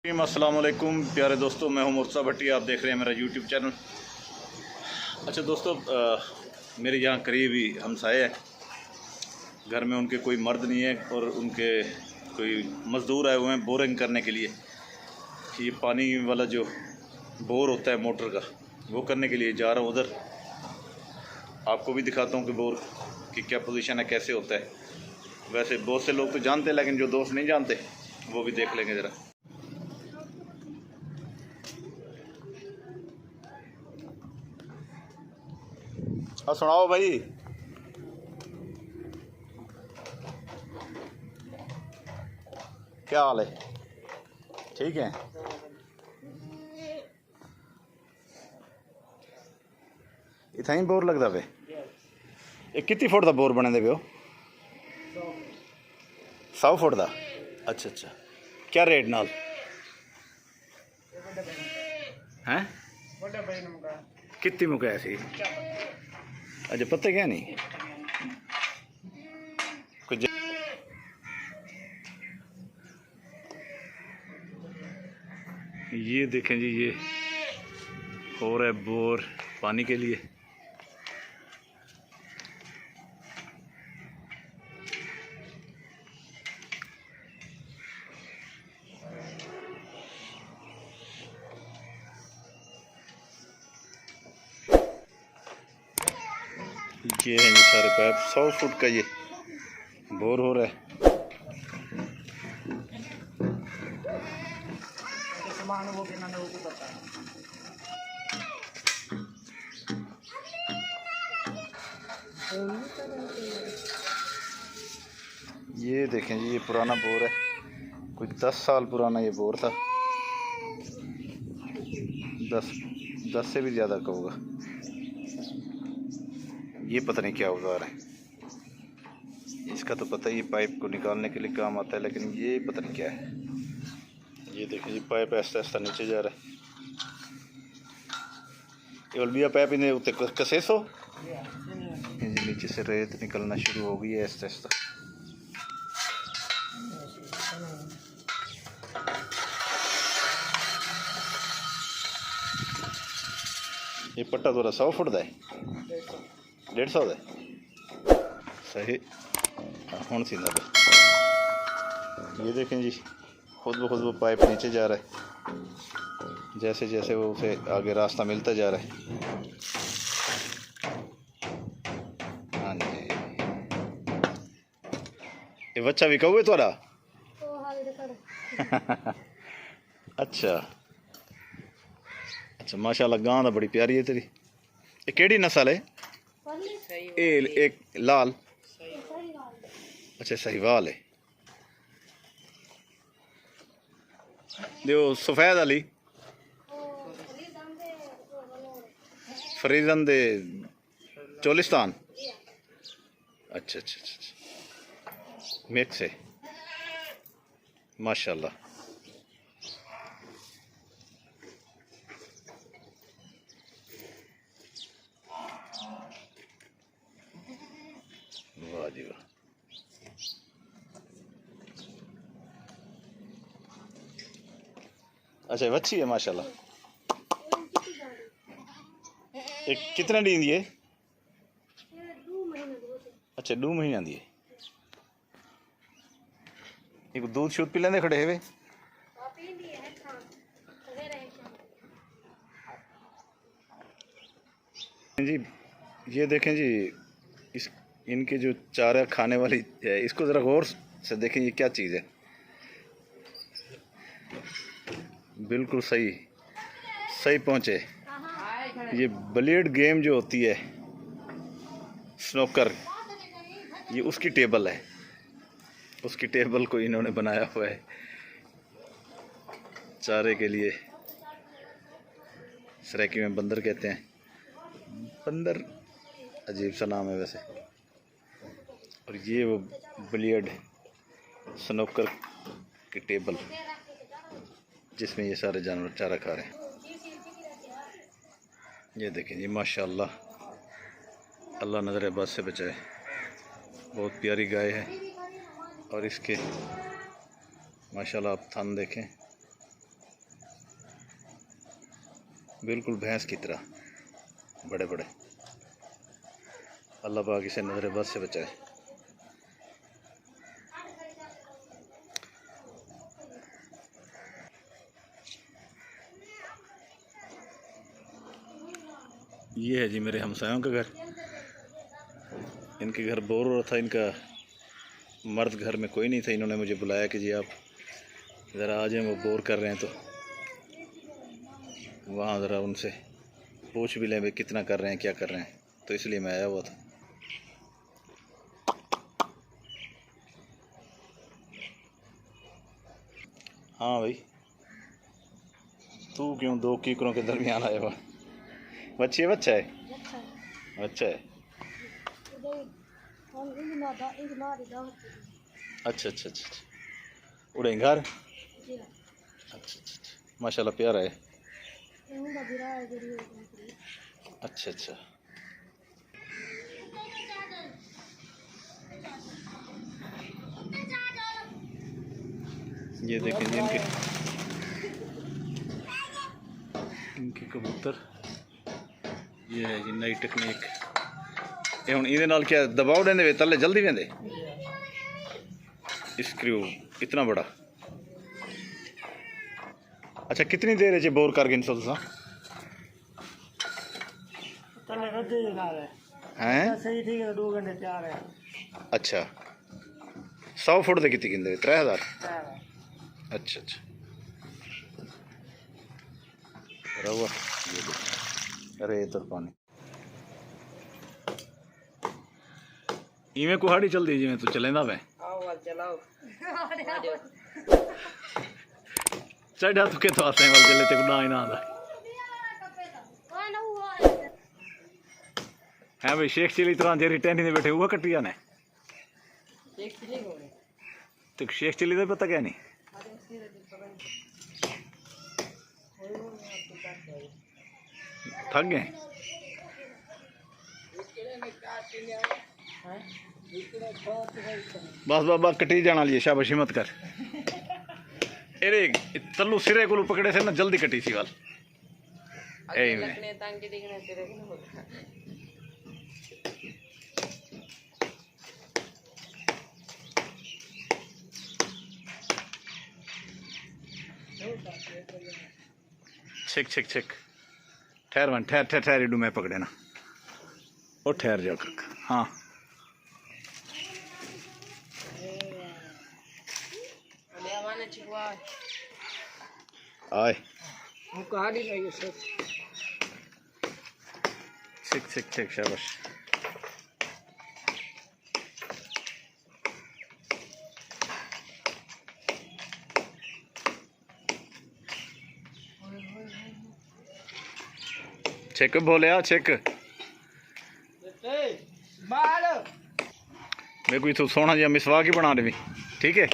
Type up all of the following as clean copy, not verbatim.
अस्सलाम वालेकुम प्यारे दोस्तों, मैं हूं मुर्तज़ा भट्टी। आप देख रहे हैं मेरा यूट्यूब चैनल। अच्छा दोस्तों, मेरे यहाँ करीब ही हमसाए हैं, घर में उनके कोई मर्द नहीं है और उनके कोई मज़दूर आए हुए हैं बोरिंग करने के लिए। ये पानी वाला जो बोर होता है मोटर का, वो करने के लिए जा रहा हूँ उधर। आपको भी दिखाता हूँ कि बोर की क्या पोजीशन है, कैसे होता है। वैसे बहुत से लोग तो जानते हैं, लेकिन जो दोस्त नहीं जानते वो भी देख लेंगे ज़रा। हाँ सुनाओ भाई, क्या हाल है? ठीक है। इतना ही बोर लगता पे? ये कितनी फुट का बोर बने पे हो? 100 फुट का। अच्छा अच्छा, क्या रेट नाल हैं? कितनी मुकाया सी? अच्छा, पता क्या नहीं कुछ। ये देखें जी, ये हो रहा है बोर पानी के लिए। ये है जी सारे पाइप, 100 फुट का ये बोर हो रहा है। ये देखें जी, ये पुराना बोर है, कुछ 10 साल पुराना ये बोर था। 10 से भी ज़्यादा का होगा। ये पता नहीं क्या औजार है इसका, तो पता ही पाइप को निकालने के लिए काम आता है, लेकिन ये पता नहीं क्या है। ये देखें जी, पाइप ऐसा ऐसा नीचे जा रहा है। ये अलबिया पाइप इन्हें उत्ते कसे सो जी, नीचे से रेत निकलना शुरू हो गई है ऐसा ऐसा। ये पट्टा थोड़ा 100 फुट का है, 150 का सही हूँ सी। ये देखें जी, खुद ब खुद वो पाइप नीचे जा रहा है, जैसे जैसे वो उसे आगे रास्ता मिलता जा रहा है। हाँ जी, ये बच्चा भी कौए थोड़ा अच्छा अच्छा, माशाल्लाह, गां दा बड़ी प्यारी है तेरी। ये केड़ी नस्ल है? एक लाल, अच्छा सहीवाल है। जो सफेद वाली फरीदन दे चोलिस्तान। अच्छा अच्छा अच्छा, मिक्स है माशाल्लाह। वाह जी वाह। अच्छा, अच्छी है माशाल्लाह। एक कितना दी है? अच्छा, 2 महीना दी है। एक दूध शूध पी लेंदे खड़े हुए जी। ये देखें जी, इस इनके जो चारा खाने वाली है, इसको ज़रा गौर से देखें, ये क्या चीज़ है। बिल्कुल सही सही पहुँचे। ये ब्लेड गेम जो होती है स्नोकर, ये उसकी टेबल है, उसकी टेबल को इन्होंने बनाया हुआ है चारे के लिए। सराइकी में बंदर कहते हैं, बंदर अजीब सा नाम है वैसे। और ये वो ब्लेड स्नोकर की टेबल जिसमें ये सारे जानवर चारा खा रहे हैं। ये देखें जी माशाल्लाह, अल्लाह नज़र बद से बचाए। बहुत प्यारी गाय है और इसके माशाल्लाह आप थन देखें, बिल्कुल भैंस की तरह बड़े बड़े। अल्लाह पाक इसे नजर बद से बचाए। ये है जी मेरे हमसायों का घर। इनके घर बोर हो रहा था, इनका मर्द घर में कोई नहीं था। इन्होंने मुझे बुलाया कि जी आप ज़रा आ जाएं, वो बोर कर रहे हैं, तो वहाँ ज़रा उनसे पूछ भी लें भाई कितना कर रहे हैं, क्या कर रहे हैं, तो इसलिए मैं आया हुआ था। हाँ भाई, तू क्यों दो कीकरों के दरमियान आया हुआ? बच्ची है, बच्चा है, अच्छा है। अच्छा अच्छा अच्छा, उड़े घर। अच्छा अच्छा, माशाल्लाह प्यारा है। अच्छा अच्छा, ये देखें जी इनके कबूतर। ये है जी नई टेक्निक। ये हुण इहदे नाल क्या दबाव देंदे वे तले जल्दी वेंदे? स्क्रू इतना बड़ा। अच्छा, कितनी देर है बोर कर गए तुसा? हैं? अच्छा, 100 फुट दे कितने गिंदे? 3000। अच्छा अच्छा, रवा अरे इधर पानी इवें कुहाड़ी चलती जिवें तू चलेंदा वे। चढ़ा तू के तो आसे वाल चले ते ना ही ना आंदा है भाई। शेख चिली तरह जेरी टेंटी ने बैठे हुआ कटिया ने तो शेख चिली का पता क्या नहीं। थक गए बस बाबा कटी जाना लिए शाबाशी मत कर। अरे तल्लू सिरे को पकड़े से ना जल्दी कटी सी वाल। छिक छिक छिक, ठहर वन, ठहर ठहर ठहर, इडू मैं पकड़े ना, और ठहर जाओ। हाँ आए छिक छिक छिक, शाबाश। छिक बोलिया छिक, मेरे को इथों सोना जिहा मिसवाक ही बना देवी, ठीक है।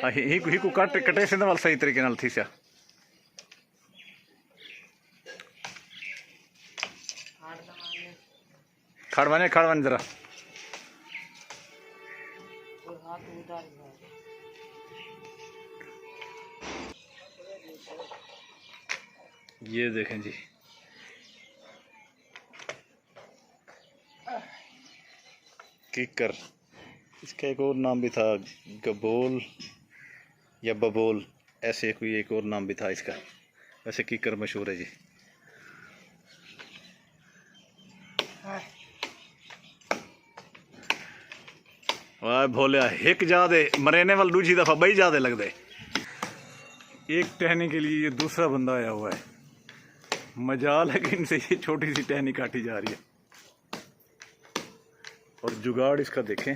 ही को कट कटे से वाल सही तरीके नाल थी सा। खड़वाने जरा। ये देखें जी, किकर, इसका एक और नाम भी था, गबोल या बबोल, ऐसे कोई एक और नाम भी था इसका। वैसे किकर मशहूर है जी। वाह भोलिया, हिक जादे मरेने वाल दूसरी दफा बई जादे लगदे। एक टहनी के लिए ये दूसरा बंदा आया हुआ है। मजाल है कि इनसे ये छोटी सी टहनी काटी जा रही है। और जुगाड़ इसका देखें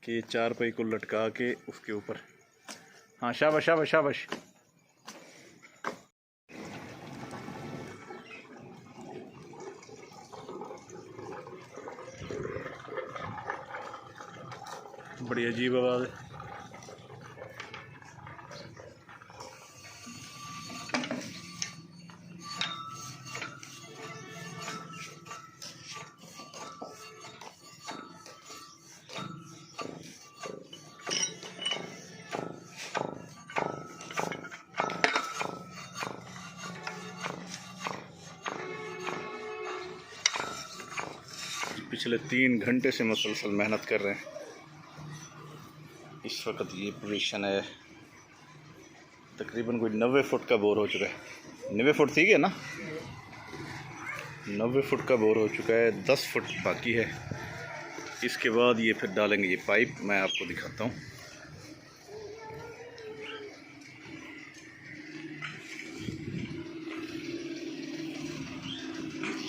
कि चार पाई को लटका के उसके ऊपर। हाँ शाबाश शाबाश शाबाश। बड़ी अजीब आवाज़ है। पिछले 3 घंटे से मुसलसल मेहनत कर रहे हैं। इस वक्त ये पोजीशन है, तकरीबन कोई 90 फुट का बोर हो चुका है। 90 फुट ठीक है ना, 90 फुट का बोर हो चुका है, 10 फुट बाकी है। इसके बाद ये फिर डालेंगे ये पाइप, मैं आपको दिखाता हूँ।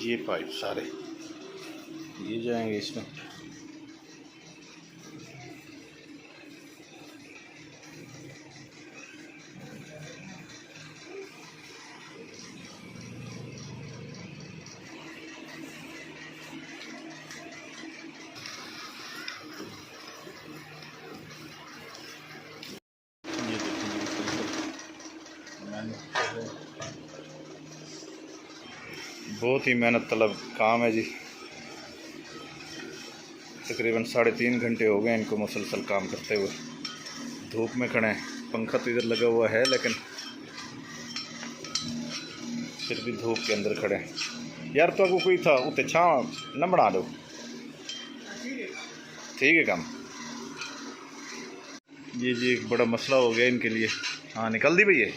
ये पाइप सारे ये जाएंगे इसमें। ये बहुत ही मेहनत तलब काम है जी। तकरीबन 3.5 घंटे हो गए इनको मुसलसल काम करते हुए। धूप में खड़े हैं, पंखा तो इधर लगा हुआ है लेकिन फिर भी धूप के अंदर खड़े हैं। यार तो कोई था उते छा न बना दो, ठीक है काम। ये जी एक बड़ा मसला हो गया इनके लिए। हाँ निकल दी भैया,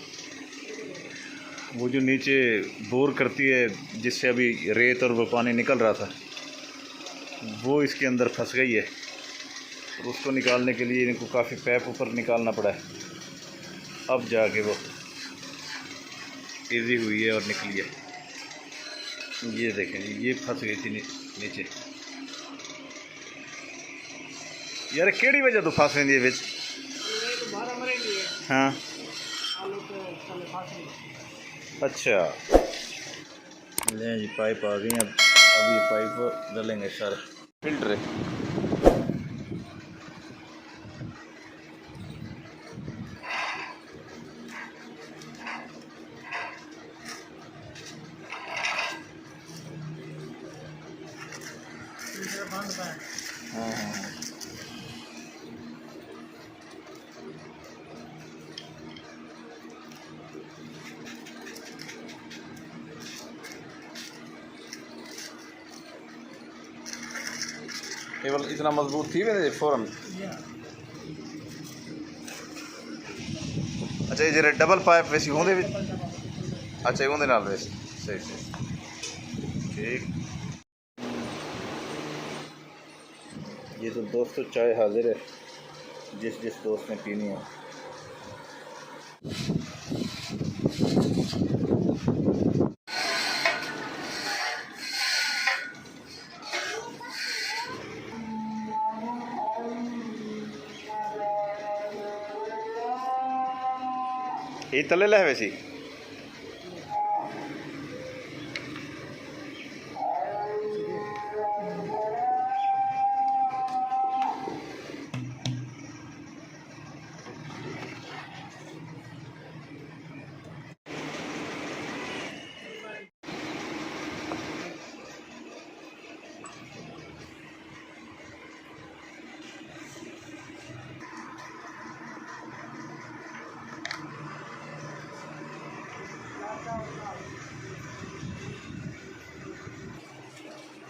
वो जो नीचे बोर करती है जिससे अभी रेत और वो पानी निकल रहा था, वो इसके अंदर फंस गई है। और उसको निकालने के लिए इनको काफ़ी पैप ऊपर निकालना पड़ा है। अब जाके वो इजी हुई है और निकली है। ये देखें ये फंस गई थी नीचे। यार केड़ी वजह तो फंस रही है हाँ अच्छा। ले जी पाइप आ गई। अब ये पाइप डालेंगे सर फिल्टर है। हाँ हाँ केवल इतना मजबूत थी वे फ़ौरन। अच्छा ये जो डबल पाइप वैसी होंगे भी। अच्छा होंगे नाल वैसे सही सही ठीक। ये तो दोस्तों चाय हाजिर है, जिस जिस दोस्त ने पीनी है। ये तले ला है वैसी।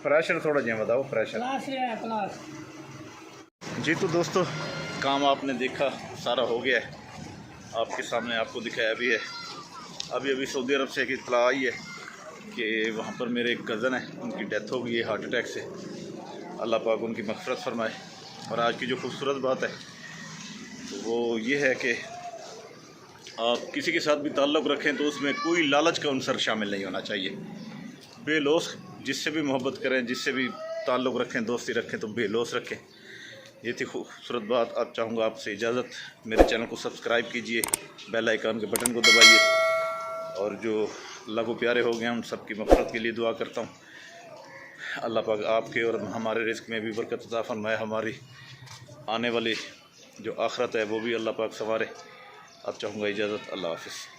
प्रेशर थोड़ा जी बताओ प्रेशर। जी तो दोस्तों काम आपने देखा सारा हो गया है, आपके सामने आपको दिखाया भी है। अभी सऊदी अरब से एक इत्तला आई है कि वहाँ पर मेरे एक कज़न है, उनकी डेथ हो गई है हार्ट अटैक से। अल्लाह पाक उनकी मग़फ़िरत फरमाए। और आज की जो खूबसूरत बात है वो ये है कि आप किसी के साथ भी ताल्लुक़ रखें तो उसमें कोई लालच का अंसर शामिल नहीं होना चाहिए। बेलौस जिससे भी मोहब्बत करें, जिससे भी ताल्लुक़ रखें, दोस्ती रखें तो बेलौस रखें। ये थी खूबसूरत बात। अब चाहूँगा आपसे इजाज़त। मेरे चैनल को सब्सक्राइब कीजिए, बेल आइकन के बटन को दबाइए। और जो लागू प्यारे हो गए हैं उन सब की मग़फ़िरत के लिए दुआ करता हूँ। अल्लाह पाक आपके और हमारे रिज़्क़ में भी बरकत अता फरमाए। हमारी आने वाली जो आखिरत है वो भी अल्लाह पाक संवारे। अब चाहूँगा इजाज़त। अल्लाह हाफ़िज़।